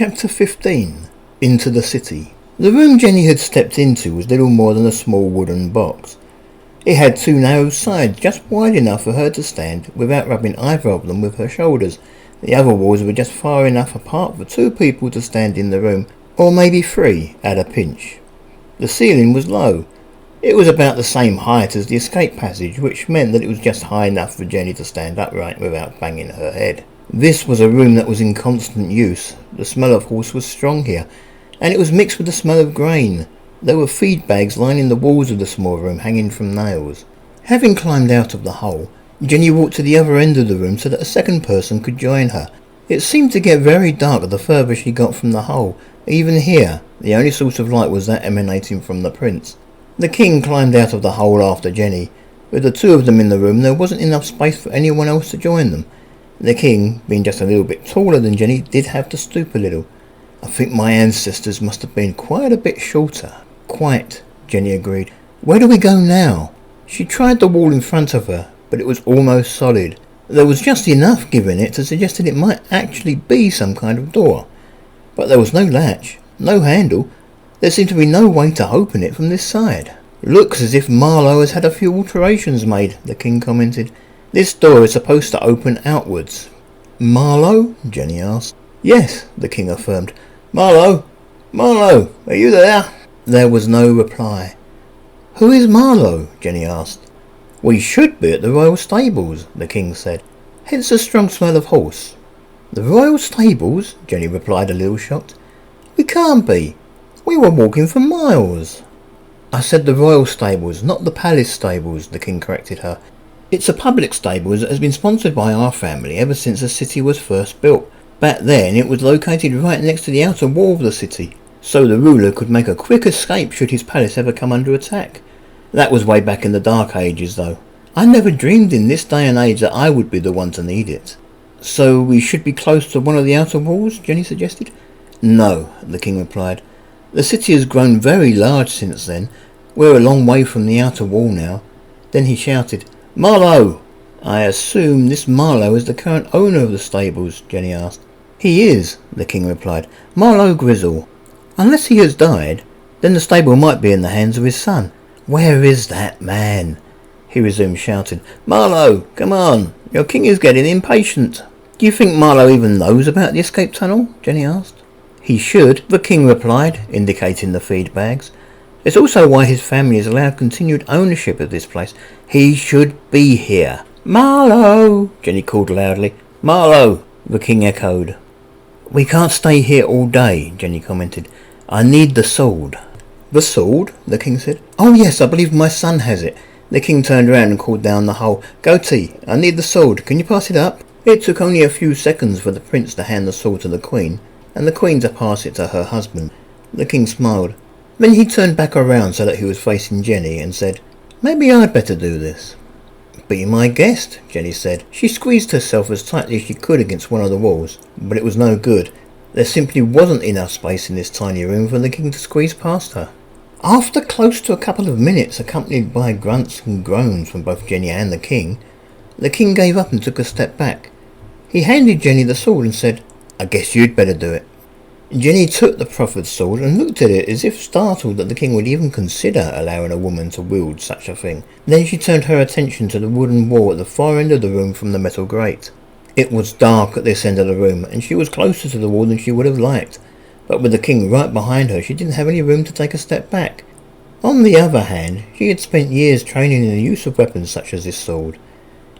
Chapter 15. Into the City. The room Jenny had stepped into was little more than a small wooden box. It had two narrow sides just wide enough for her to stand without rubbing either of them with her shoulders. The other walls were just far enough apart for two people to stand in the room, or maybe three at a pinch. The ceiling was low. It was about the same height as the escape passage, which meant that it was just high enough for Jenny to stand upright without banging her head. This was a room that was in constant use. The smell of horse was strong here, and it was mixed with the smell of grain. There were feed bags lining the walls of the small room, hanging from nails. Having climbed out of the hole, Jenny walked to the other end of the room so that a second person could join her. It seemed to get very dark the further she got from the hole. Even here, the only source of light was that emanating from the prince. The king climbed out of the hole after Jenny. With the two of them in the room, there wasn't enough space for anyone else to join them. The king, being just a little bit taller than Jenny, did have to stoop a little. I think my ancestors must have been quite a bit shorter. Quite, Jenny agreed. Where do we go now? She tried the wall in front of her, but it was almost solid. There was just enough given it to suggest that it might actually be some kind of door. But there was no latch, no handle. There seemed to be no way to open it from this side. Looks as if Marlowe has had a few alterations made, the king commented. This door is supposed to open outwards. Marlowe? Jenny asked. Yes, the king affirmed. Marlowe? Marlowe, are you there? There was no reply. Who is Marlowe? Jenny asked. We should be at the royal stables, the king said. Hence the strong smell of horse. The royal stables? Jenny replied, a little shocked. We can't be. We were walking for miles. I said the royal stables, not the palace stables, the king corrected her. It's a public stables that has been sponsored by our family ever since the city was first built. Back then it was located right next to the outer wall of the city, so the ruler could make a quick escape should his palace ever come under attack. That was way back in the Dark Ages though. I never dreamed in this day and age that I would be the one to need it. So we should be close to one of the outer walls, Jenny suggested. No, the king replied. The city has grown very large since then. We're a long way from the outer wall now. Then he shouted, Marlowe! I assume this Marlowe is the current owner of the stables, Jenny asked. He is, the king replied. Marlowe Grizzle. Unless he has died, then the stable might be in the hands of his son. Where is that man? He resumed shouting. Marlowe, come on. Your king is getting impatient. Do you think Marlowe even knows about the escape tunnel? Jenny asked. He should, the king replied, indicating the feed bags. It's also why his family has allowed continued ownership of this place. He should be here. Marlowe! Jenny called loudly. Marlowe! The king echoed. We can't stay here all day, Jenny commented. I need the sword. The sword? The king said. Oh yes, I believe my son has it. The king turned around and called down the hole. Goatee, I need the sword. Can you pass it up? It took only a few seconds for the prince to hand the sword to the queen, and the queen to pass it to her husband. The king smiled. Then he turned back around so that he was facing Jenny and said, Maybe I'd better do this. Be my guest, Jenny said. She squeezed herself as tightly as she could against one of the walls, but it was no good. There simply wasn't enough space in this tiny room for the king to squeeze past her. After close to a couple of minutes, accompanied by grunts and groans from both Jenny and the king gave up and took a step back. He handed Jenny the sword and said, I guess you'd better do it. Jenny took the proffered sword and looked at it as if startled that the king would even consider allowing a woman to wield such a thing. Then she turned her attention to the wooden wall at the far end of the room from the metal grate. It was dark at this end of the room, and she was closer to the wall than she would have liked, but with the king right behind her she didn't have any room to take a step back. On the other hand, she had spent years training in the use of weapons such as this sword.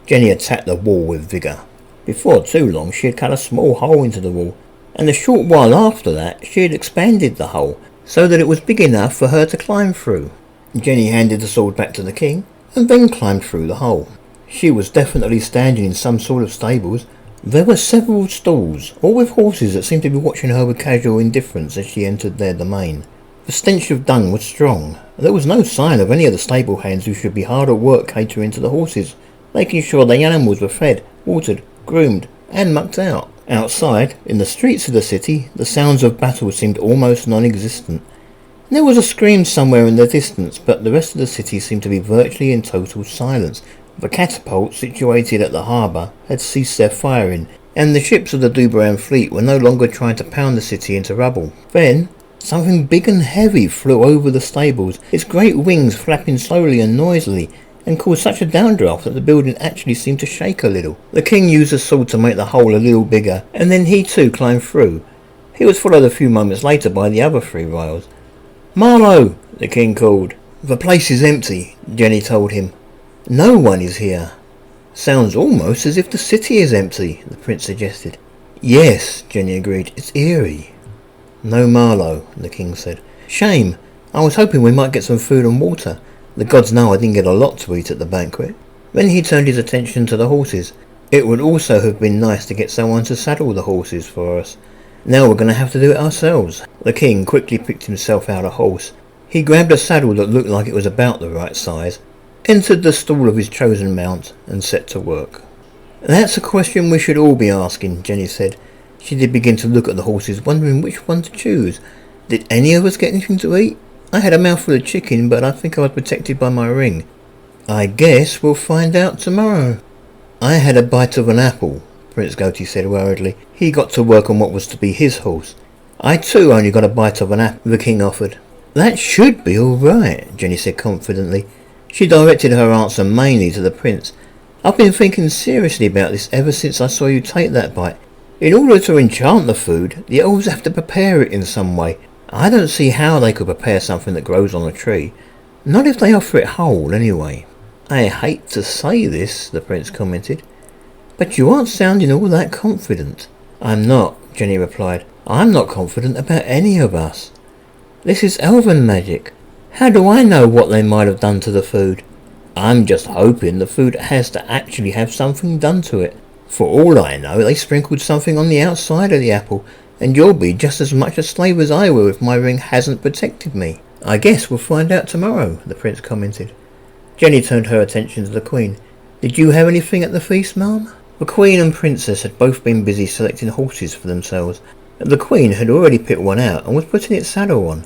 Jenny attacked the wall with vigour. Before too long she had cut a small hole into the wall, and a short while after that she had expanded the hole so that it was big enough for her to climb through. Jenny handed the sword back to the king and then climbed through the hole. She was definitely standing in some sort of stables. There were several stalls, all with horses that seemed to be watching her with casual indifference as she entered their domain. The stench of dung was strong. There was no sign of any of the stable hands who should be hard at work catering to the horses, making sure the animals were fed, watered, groomed and mucked out. Outside, in the streets of the city, the sounds of battle seemed almost non-existent. There was a scream somewhere in the distance, but the rest of the city seemed to be virtually in total silence. The catapults situated at the harbour had ceased their firing, and the ships of the Duberan fleet were no longer trying to pound the city into rubble. Then something big and heavy flew over the stables, its great wings flapping slowly and noisily, and caused such a downdraft that the building actually seemed to shake a little. The king used a sword to make the hole a little bigger, and then he too climbed through. He was followed a few moments later by the other 3 royals. "Marlowe!" the king called. "The place is empty," Jenny told him. "No one is here." "Sounds almost as if the city is empty," the prince suggested. "Yes," Jenny agreed. "It's eerie." "No Marlowe," the king said. "Shame. I was hoping we might get some food and water. The gods know I didn't get a lot to eat at the banquet." Then he turned his attention to the horses. "It would also have been nice to get someone to saddle the horses for us. Now we're going to have to do it ourselves." The king quickly picked himself out a horse. He grabbed a saddle that looked like it was about the right size, entered the stall of his chosen mount, and set to work. "That's a question we should all be asking," Jenny said. She did begin to look at the horses, wondering which one to choose. "Did any of us get anything to eat? I had a mouthful of chicken, but I think I was protected by my ring." "I guess we'll find out tomorrow." "I had a bite of an apple," Prince Goatee said worriedly. He got to work on what was to be his horse. "I too only got a bite of an apple," the king offered. "That should be all right," Jenny said confidently. She directed her answer mainly to the prince. "I've been thinking seriously about this ever since I saw you take that bite. In order to enchant the food, the elves have to prepare it in some way. I don't see how they could prepare something that grows on a tree. Not if they offer it whole, anyway." "I hate to say this," the prince commented, "but you aren't sounding all that confident." "I'm not," Jenny replied. "I'm not confident about any of us. This is elven magic. How do I know what they might have done to the food? I'm just hoping the food has to actually have something done to it. For all I know, they sprinkled something on the outside of the apple, and you'll be just as much a slave as I will if my ring hasn't protected me." "I guess we'll find out tomorrow," the prince commented. Jenny turned her attention to the queen. "Did you have anything at the feast, ma'am?" The queen and princess had both been busy selecting horses for themselves. The queen had already picked one out and was putting its saddle on.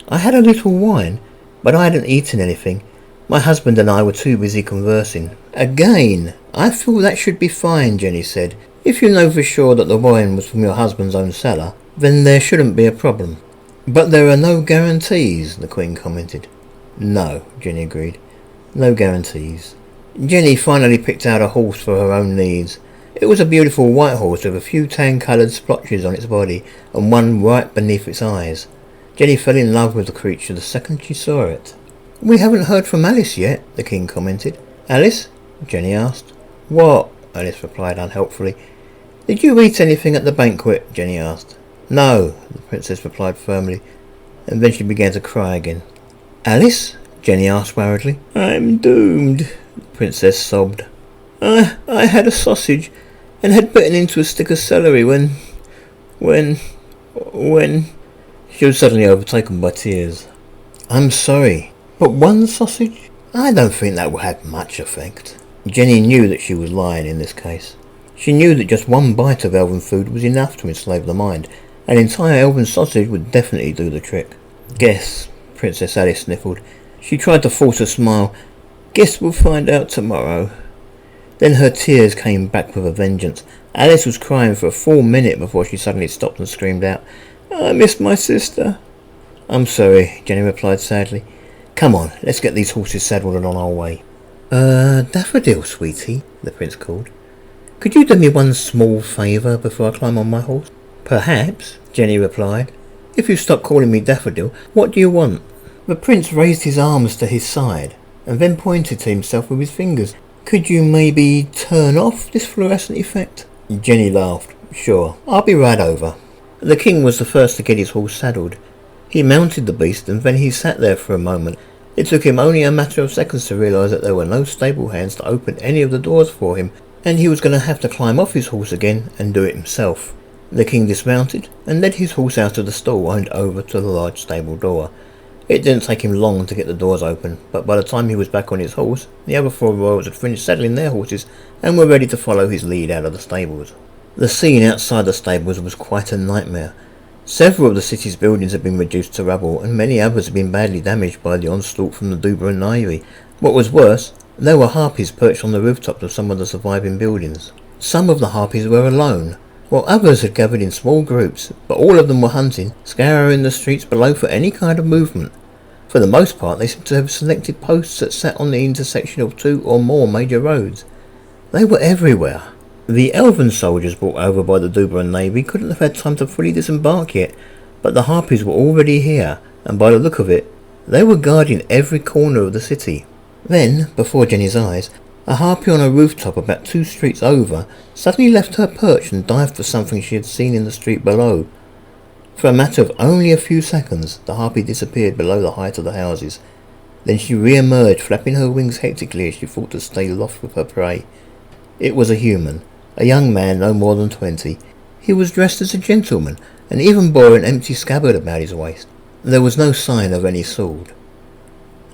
"I had a little wine, but I hadn't eaten anything. My husband and I were too busy conversing." "Again, I feel that should be fine," Jenny said. "If you know for sure that the wine was from your husband's own cellar, then there shouldn't be a problem." "But there are no guarantees," the queen commented. "No," Jenny agreed. "No guarantees." Jenny finally picked out a horse for her own needs. It was a beautiful white horse with a few tan-coloured splotches on its body and one right beneath its eyes. Jenny fell in love with the creature the second she saw it. "We haven't heard from Alice yet," the king commented. "Alice?" Jenny asked. "What?" Alice replied unhelpfully. "Did you eat anything at the banquet?" Jenny asked. "No," the princess replied firmly, and then she began to cry again. "Alice?" Jenny asked worriedly. "I'm doomed," the princess sobbed. I had a sausage and had bitten into a stick of celery when... She was suddenly overtaken by tears. "I'm sorry, but one sausage? I don't think that will have much effect." Jenny knew that she was lying in this case. She knew that just one bite of elven food was enough to enslave the mind. An entire elven sausage would definitely do the trick. "Guess," Princess Alice sniffled. She tried to force a smile. "Guess we'll find out tomorrow." Then her tears came back with a vengeance. Alice was crying for a full minute before she suddenly stopped and screamed out, "I miss my sister." "I'm sorry," Jenny replied sadly. "Come on, let's get these horses saddled and on our way." Daffodil, sweetie," the prince called. "Could you do me one small favour before I climb on my horse?" "Perhaps," Jenny replied. "If you stop calling me Daffodil, what do you want?" The prince raised his arms to his side and then pointed to himself with his fingers. "Could you maybe turn off this fluorescent effect?" Jenny laughed. "Sure, I'll be right over." The king was the first to get his horse saddled. He mounted the beast and then he sat there for a moment. It took him only a matter of seconds to realise that there were no stable hands to open any of the doors for him, and he was going to have to climb off his horse again and do it himself. The king dismounted and led his horse out of the stall and over to the large stable door. It didn't take him long to get the doors open, but by the time he was back on his horse, the other 4 royals had finished saddling their horses and were ready to follow his lead out of the stables. The scene outside the stables was quite a nightmare. Several of the city's buildings had been reduced to rubble, and many others had been badly damaged by the onslaught from the Duberan Navy. What was worse, there were harpies perched on the rooftops of some of the surviving buildings. Some of the harpies were alone, while others had gathered in small groups, but all of them were hunting, scouring the streets below for any kind of movement. For the most part, they seemed to have selected posts that sat on the intersection of 2 or more major roads. They were everywhere. The elven soldiers brought over by the Duberan navy couldn't have had time to fully disembark yet, but the harpies were already here, and by the look of it, they were guarding every corner of the city. Then, before Jenny's eyes, a harpy on a rooftop about 2 streets over suddenly left her perch and dived for something she had seen in the street below. For a matter of only a few seconds, the harpy disappeared below the height of the houses. Then she re-emerged, flapping her wings hectically as she fought to stay aloft with her prey. It was a human, a young man no more than 20. He was dressed as a gentleman, and even bore an empty scabbard about his waist. There was no sign of any sword.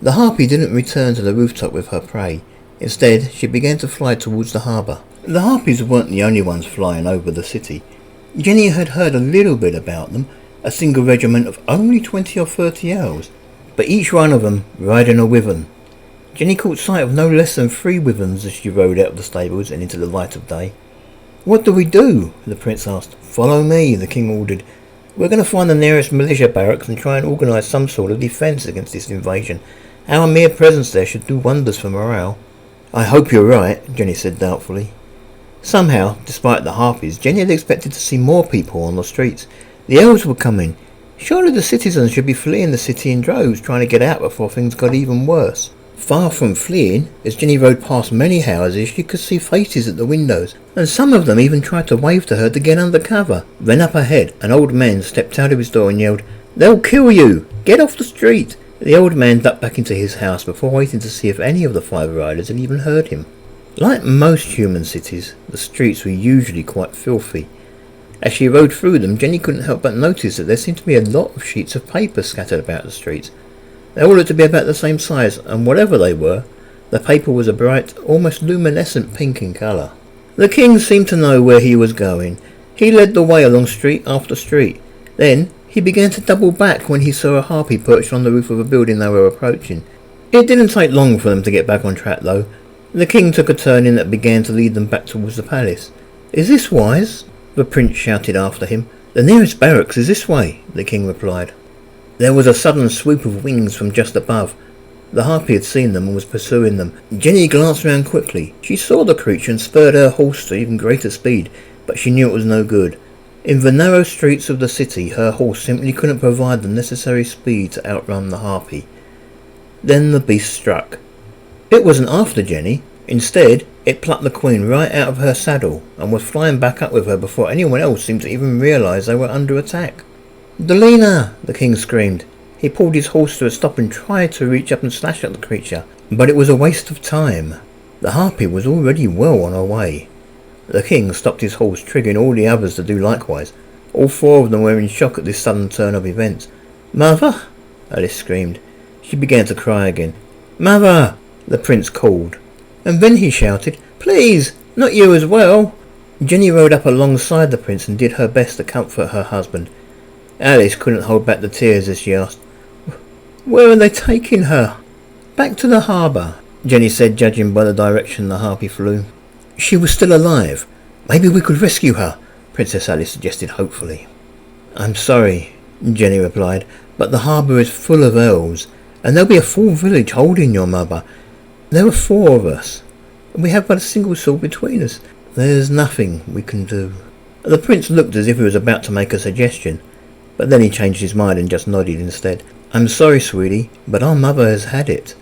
The harpy didn't return to the rooftop with her prey. Instead, she began to fly towards the harbour. The harpies weren't the only ones flying over the city. Jenny had heard a little bit about them, a single regiment of only 20 or 30 elves, but each one of them riding a wyvern. Jenny caught sight of no less than 3 wyverns as she rode out of the stables and into the light of day. "What do we do?" the prince asked. "Follow me," the king ordered. "We're going to find the nearest militia barracks and try and organise some sort of defence against this invasion. Our mere presence there should do wonders for morale." "I hope you're right," Jenny said doubtfully. Somehow, despite the harpies, Jenny had expected to see more people on the streets. The elves were coming. Surely the citizens should be fleeing the city in droves, trying to get out before things got even worse. Far from fleeing, as Jenny rode past many houses, she could see faces at the windows, and some of them even tried to wave to her to get under cover. Then up ahead, an old man stepped out of his door and yelled, "They'll kill you! Get off the street!" The old man ducked back into his house before waiting to see if any of the 5 riders had even heard him. Like most human cities, the streets were usually quite filthy. As she rode through them, Jenny couldn't help but notice that there seemed to be a lot of sheets of paper scattered about the streets. They all looked to be about the same size, and whatever they were, the paper was a bright, almost luminescent pink in colour. The king seemed to know where he was going. He led the way along street after street. Then he began to double back when he saw a harpy perched on the roof of a building they were approaching. It didn't take long for them to get back on track, though. The king took a turning that began to lead them back towards the palace. "Is this wise?" the prince shouted after him. "The nearest barracks is this way," the king replied. There was a sudden swoop of wings from just above. The harpy had seen them and was pursuing them. Jenny glanced round quickly. She saw the creature and spurred her horse to even greater speed, but she knew it was no good. In the narrow streets of the city, her horse simply couldn't provide the necessary speed to outrun the harpy. Then the beast struck. It wasn't after Jenny. Instead, it plucked the queen right out of her saddle and was flying back up with her before anyone else seemed to even realise they were under attack. "Delina!" the king screamed. He pulled his horse to a stop and tried to reach up and slash at the creature, but it was a waste of time. The harpy was already well on her way. The king stopped his horse, triggering all the others to do likewise. All 4 of them were in shock at this sudden turn of events. "Mother!" Alice screamed. She began to cry again. "Mother!" the prince called. And then he shouted, "Please, not you as well!" Jenny rode up alongside the prince and did her best to comfort her husband. Alice couldn't hold back the tears as she asked, "Where are they taking her?" "Back to the harbour," Jenny said, judging by the direction the harpy flew. She was still alive. "Maybe we could rescue her," Princess Alice suggested hopefully. "I'm sorry," Jenny replied, "but the harbour is full of elves, and there'll be a full village holding your mother. There are 4 of us, and we have but a single sword between us. There's nothing we can do." The prince looked as if he was about to make a suggestion, but then he changed his mind and just nodded instead. "I'm sorry, sweetie, but our mother has had it."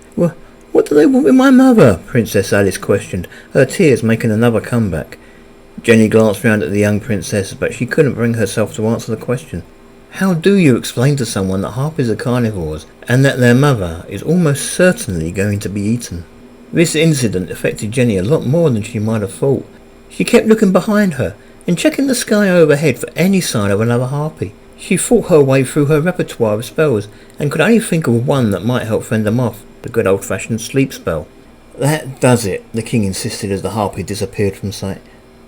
What do they want with my mother?" Princess Alice questioned, her tears making another comeback. Jenny glanced round at the young princess, but she couldn't bring herself to answer the question. How do you explain to someone that harpies are carnivores, and that their mother is almost certainly going to be eaten? This incident affected Jenny a lot more than she might have thought. She kept looking behind her, and checking the sky overhead for any sign of another harpy. She fought her way through her repertoire of spells, and could only think of one that might help fend them off, the good old-fashioned sleep spell. "That does it," the king insisted as the harpy disappeared from sight.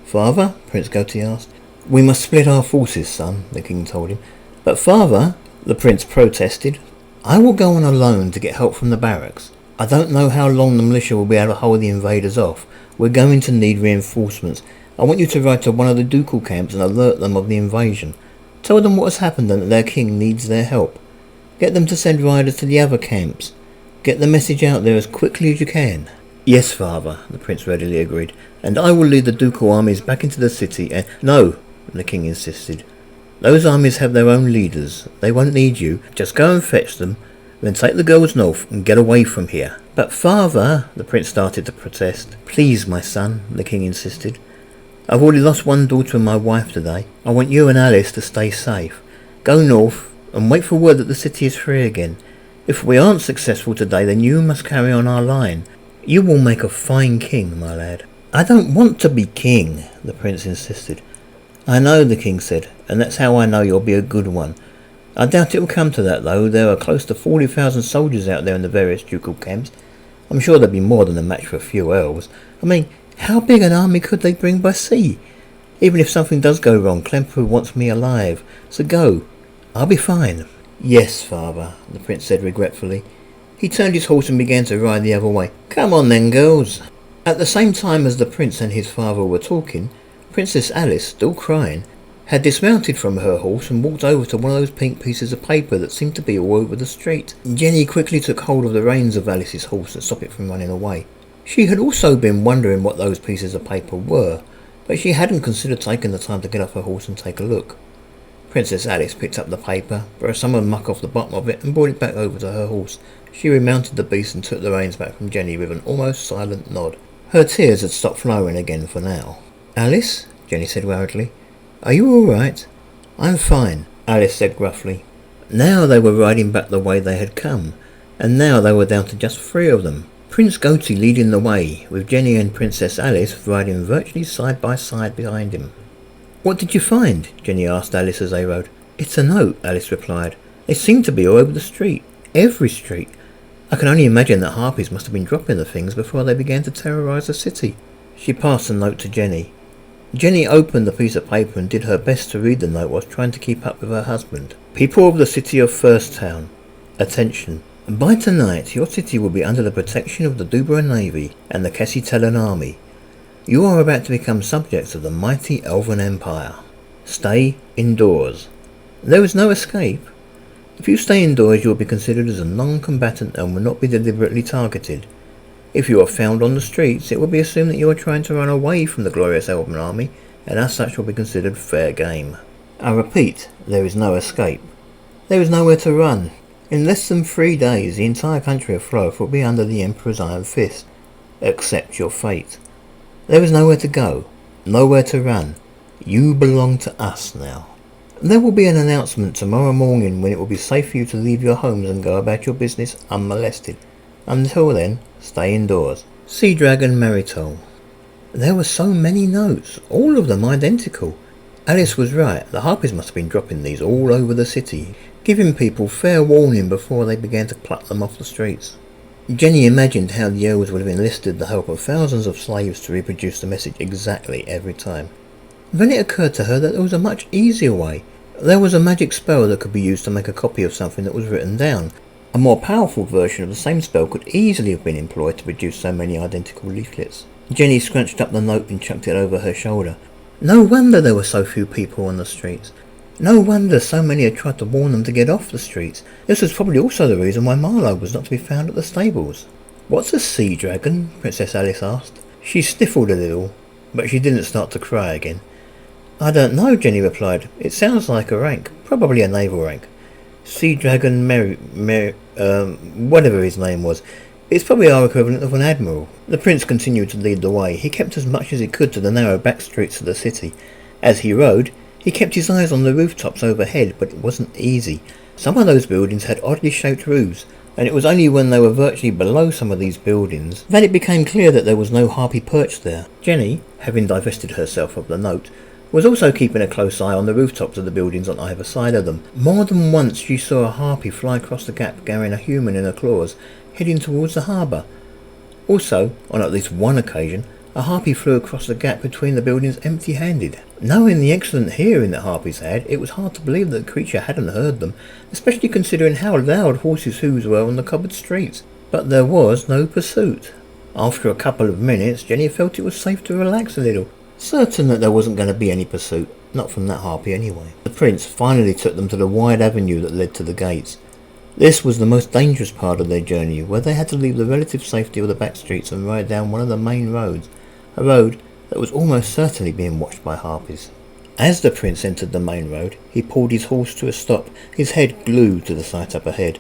"Father?" Prince Goatee asked. "We must split our forces, son," the king told him. "But father," the prince protested, "I will go on alone to get help from the barracks. I don't know how long the militia will be able to hold the invaders off. We're going to need reinforcements. I want you to ride to one of the ducal camps and alert them of the invasion. Tell them what has happened and that their king needs their help. Get them to send riders to the other camps. Get the message out there as quickly as you can." "Yes, father," the prince readily agreed, "and I will lead the ducal armies back into the city and—" "No," the king insisted. "Those armies have their own leaders. They won't need you. Just go and fetch them, then take the girls north and get away from here." "But father," the prince started to protest. "Please, my son," the king insisted. "I've already lost one daughter and my wife today. I want you and Alice to stay safe. Go north and wait for word that the city is free again. If we aren't successful today, then you must carry on our line. You will make a fine king, my lad." "I don't want to be king," the prince insisted. "I know," the king said, "and that's how I know you'll be a good one. I doubt it will come to that, though. There are close to 40,000 soldiers out there in the various ducal camps. I'm sure there'll be more than a match for a few elves. I mean, how big an army could they bring by sea? Even if something does go wrong, Klemperer wants me alive. So go. I'll be fine." "Yes, father," the prince said regretfully. He turned his horse and began to ride the other way. "Come on then, girls." At the same time as the prince and his father were talking, Princess Alice, still crying, had dismounted from her horse and walked over to one of those pink pieces of paper that seemed to be all over the street. Jenny quickly took hold of the reins of Alice's horse to stop it from running away. She had also been wondering what those pieces of paper were, but she hadn't considered taking the time to get off her horse and take a look. Princess Alice picked up the paper, brushed some of the muck off the bottom of it and brought it back over to her horse. She remounted the beast and took the reins back from Jenny with an almost silent nod. Her tears had stopped flowing again for now. "Alice?" Jenny said worriedly. "Are you all right?" "I'm fine," Alice said gruffly. Now they were riding back the way they had come, and now they were down to just 3 of them. Prince Goatee leading the way, with Jenny and Princess Alice riding virtually side by side behind him. "What did you find?" Jenny asked Alice as they rode. "It's a note," Alice replied. "They seem to be all over the street. Every street. I can only imagine that harpies must have been dropping the things before they began to terrorise the city." She passed the note to Jenny. Jenny opened the piece of paper and did her best to read the note whilst trying to keep up with her husband. "People of the city of First Town, attention. By tonight your city will be under the protection of the Dubra Navy and the Cassitelan army. You are about to become subjects of the mighty Elven Empire. Stay indoors. There is no escape. If you stay indoors, you will be considered as a non-combatant and will not be deliberately targeted. If you are found on the streets, it will be assumed that you are trying to run away from the glorious Elven army, and as such will be considered fair game. I repeat, there is no escape. There is nowhere to run. In less than 3 days, the entire country of Floth will be under the Emperor's iron fist. Accept your fate. There is nowhere to go, nowhere to run. You belong to us now. There will be an announcement tomorrow morning when it will be safe for you to leave your homes and go about your business unmolested. Until then, stay indoors. Sea Dragon Maritol." There were so many notes, all of them identical. Alice was right, the harpies must have been dropping these all over the city, giving people fair warning before they began to pluck them off the streets. Jenny imagined how the elves would have enlisted the help of thousands of slaves to reproduce the message exactly every time. Then it occurred to her that there was a much easier way. There was a magic spell that could be used to make a copy of something that was written down. A more powerful version of the same spell could easily have been employed to produce so many identical leaflets. Jenny scrunched up the note and chucked it over her shoulder. No wonder there were so few people on the streets. No wonder so many had tried to warn them to get off the streets. This was probably also the reason why Marlowe was not to be found at the stables. "What's a sea dragon?" Princess Alice asked. She sniffled a little, but she didn't start to cry again. "I don't know," Jenny replied. "It sounds like a rank, probably a naval rank. Sea Dragon whatever his name was. It's probably our equivalent of an admiral." The prince continued to lead the way. He kept as much as he could to the narrow back streets of the city. As he rode, he kept his eyes on the rooftops overhead, but it wasn't easy. Some of those buildings had oddly shaped roofs, and it was only when they were virtually below some of these buildings that it became clear that there was no harpy perched there. Jenny, having divested herself of the note, was also keeping a close eye on the rooftops of the buildings on either side of them. More than once she saw a harpy fly across the gap carrying a human in her claws, heading towards the harbour. Also, on at least one occasion, a harpy flew across the gap between the buildings empty-handed. Knowing the excellent hearing that harpies had, it was hard to believe that the creature hadn't heard them, especially considering how loud horses' hooves were on the cobbled streets. But there was no pursuit. After a couple of minutes, Jenny felt it was safe to relax a little. certain that there wasn't going to be any pursuit, not from that harpy anyway. The prince finally took them to the wide avenue that led to the gates. This was the most dangerous part of their journey, where they had to leave the relative safety of the back streets and ride down one of the main roads, a road that was almost certainly being watched by harpies. As the prince entered the main road, he pulled his horse to a stop, his head glued to the sight up ahead.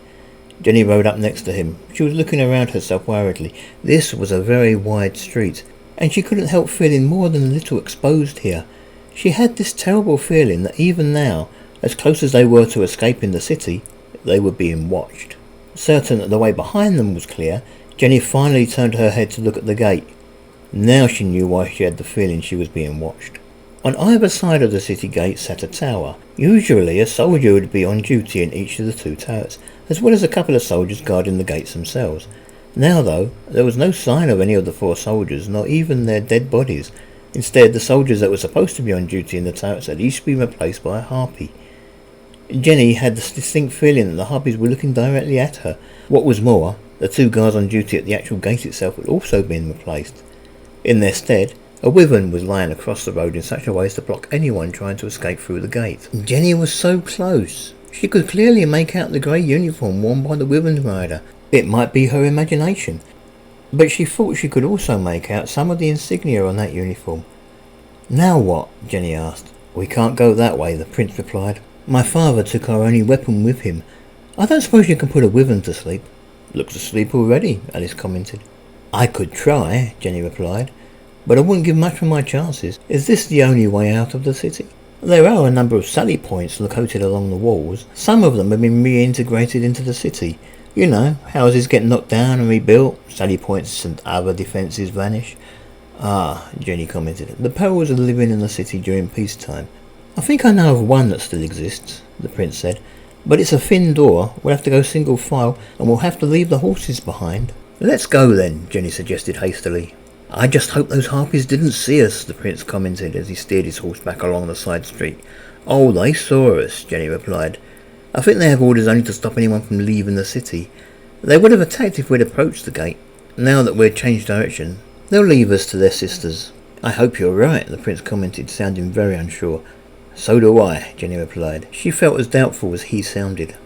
Jenny rode up next to him. She was looking around herself worriedly. This was a very wide street, and she couldn't help feeling more than a little exposed here. She had this terrible feeling that even now, as close as they were to escaping the city, they were being watched. Certain that the way behind them was clear, Jenny finally turned her head to look at the gate. Now she knew why she had the feeling she was being watched. On either side of the city gate sat a tower. Usually a soldier would be on duty in each of the two towers, as well as a couple of soldiers guarding the gates themselves. Now, though, there was no sign of any of the 4 soldiers, nor even their dead bodies. Instead, the soldiers that were supposed to be on duty in the towers had each been replaced by a harpy. Jenny had the distinct feeling that the harpies were looking directly at her. What was more, the 2 guards on duty at the actual gate itself had also been replaced. In their stead, a wyvern was lying across the road in such a way as to block anyone trying to escape through the gate. Jenny was so close. She could clearly make out the grey uniform worn by the wyvern rider. It might be her imagination, but she thought she could also make out some of the insignia on that uniform. Now what? Jenny asked. We can't go that way, the prince replied. My father took our only weapon with him. I don't suppose you can put a wyvern to sleep. Looks asleep already, Alice commented. I could try, Jenny replied, but I wouldn't give much for my chances. Is this the only way out of the city? There are a number of sally points located along the walls. Some of them have been reintegrated into the city. You know, houses get knocked down and rebuilt, sally points and other defences vanish. Ah, Jenny commented, the perils of living in the city during peacetime. I think I know of one that still exists, the prince said, but it's a thin door. We'll have to go single file and we'll have to leave the horses behind. Let's go then, Jenny suggested hastily. I just hope those harpies didn't see us, the prince commented as he steered his horse back along the side street. Oh, they saw us, Jenny replied. I think they have orders only to stop anyone from leaving the city. They would have attacked if we'd approached the gate. Now that we've changed direction, they'll leave us to their sisters. I hope you're right, the prince commented, sounding very unsure. So do I, Jenny replied. She felt as doubtful as he sounded.